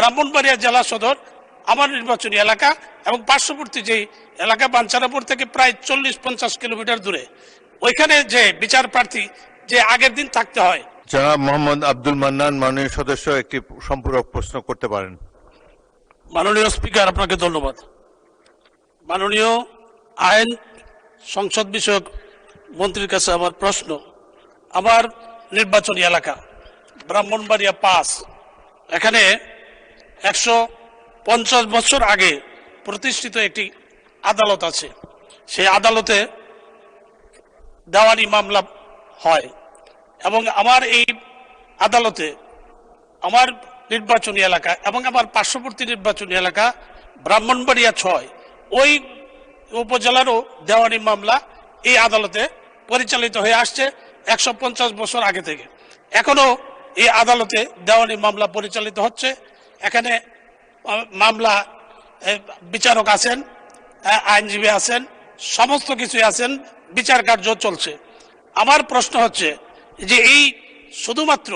ব্রাহ্মণবাড়িয়া জেলা সদর আমার নির্বাচনী এলাকা এবং পার্শ্ববর্তী যে এলাকা বাঞ্ছারাপুর থেকে প্রায় 40-50 কিলোমিটার দূরে, ওইখানে যে বিচার প্রার্থী যে আগের দিন থাকতে হয়। জনাব মোহাম্মদ আব্দুল মান্নান, মাননীয় সদস্য একটি সম্পূরক প্রশ্ন করতে পারেন। মাননীয় স্পিকার, আপনাকে ধন্যবাদ। মাননীয় আইন সংসদ বিষয়ক মন্ত্রীর কাছে আমার প্রশ্ন, আমার নির্বাচনী এলাকা ব্রাহ্মণবাড়িয়া 5, এখানে 150 বছর আগে প্রতিষ্ঠিত একটি আদালত আছে। সেই আদালতে দেওয়ানি মামলা হয় এবং আমার এই আদালতে আমার নির্বাচনী এলাকা এবং আমার পার্শ্ববর্তী নির্বাচনী এলাকা ব্রাহ্মণবাড়িয়া 6, ওই উপজেলারও দেওয়ানি মামলা এই আদালতে পরিচালিত হয়ে আসছে 150 বছর আগে থেকে। এখনো এই আদালতে দেওয়ানি মামলা পরিচালিত হচ্ছে। এখানে মামলা বিচারক আছেন, আইনজীবী আছেন, সমস্ত কিছুই আছেন, বিচার কার্য চলছে। আমার প্রশ্ন হচ্ছে যে এই শুধুমাত্র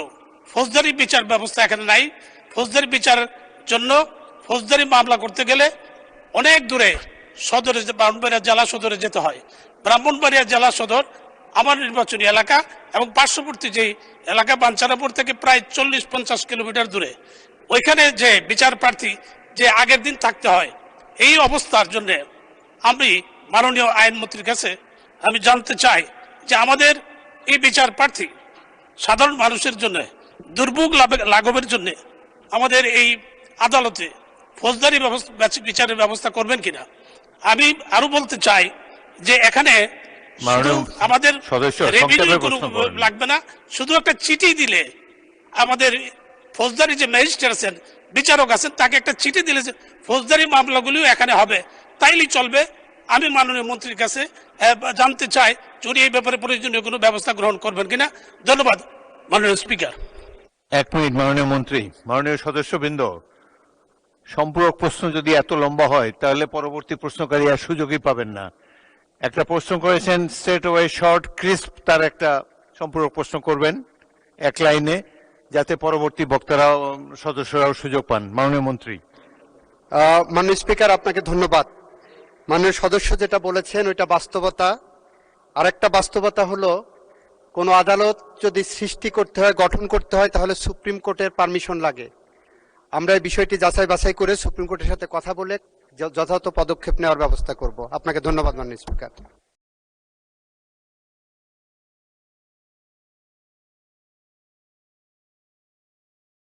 ফৌজদারি বিচার ব্যবস্থা এখানে নাই। ফৌজদারি বিচারের জন্য ফৌজদারি মামলা করতে গেলে অনেক দূরে সদরে, ব্রাহ্মণবাড়িয়া জেলা সদরে যেতে হয়। ব্রাহ্মণবাড়িয়া জেলা সদর আমার নির্বাচনী এলাকা এবং পার্শ্ববর্তী যে এলাকা বাঞ্ছারাপুর থেকে প্রায় 40-50 কিলোমিটার দূরে, ওইখানে যে বিচার প্রার্থী যে আগের দিন থাকতে হয়। এই অবস্থার জন্য আমি মাননীয় আইনমন্ত্রীর কাছে আমি জানতে চাই যে আমাদের এই বিচার প্রার্থী সাধারণ মানুষের জন্য দুর্ভোগ লাঘবের জন্য আমাদের এই আদালতে ফৌজদারি বিচারের ব্যবস্থা করবেন কিনা। আমি আরো বলতে চাই যে এখানে আমাদের লাগবে না, শুধু একটা চিঠি দিলে আমাদের ফৌজদারি যে ম্যাজিস্ট্রেট আছেন, বিচারক আছেন, তাকে একটা চিঠি দিলে ফৌজদারি মামলাগুলিও এখানে হবে, তাইলেই চলবে। আমি মাননীয় মন্ত্রীর কাছে জানতে চাই উনি এই ব্যাপারে প্রয়োজনীয় কোনো ব্যবস্থা গ্রহণ করবেন কিনা। ধন্যবাদ মাননীয় স্পিকার। 1 মিনিট মাননীয় মন্ত্রী। মাননীয় সদস্যবৃন্দ, সম্পূরক প্রশ্ন যদি এত লম্বা হয় তাহলে পরবর্তী প্রশ্নকারী আর সুযোগই পাবেন না। একটা প্রশ্ন করেছেন, স্ট্রেট ওয়ে শর্ট ক্রিস্প তার একটা সম্পূরক প্রশ্ন করবেন 1 লাইনে, যাতে পরবর্তী বক্তারাও সদস্যরাও সুযোগ পান। মাননীয় মন্ত্রী। মাননীয় স্পিকার, আপনাকে ধন্যবাদ। মাননীয় সদস্য যেটা বলেছেন ওইটা বাস্তবতা। আরেকটা বাস্তবতা হলো, কোনো আদালত যদি সৃষ্টি করতে হয়, গঠন করতে হয়, তাহলে সুপ্রিম কোর্টের পারমিশন লাগে। আমরা এই বিষয়টি যাচাই বাছাই করে সুপ্রিম কোর্টের সাথে কথা বলে যথাযথ পদক্ষেপ নেওয়ার ব্যবস্থা করব। আপনাকে ধন্যবাদ মাননীয় স্পিকার।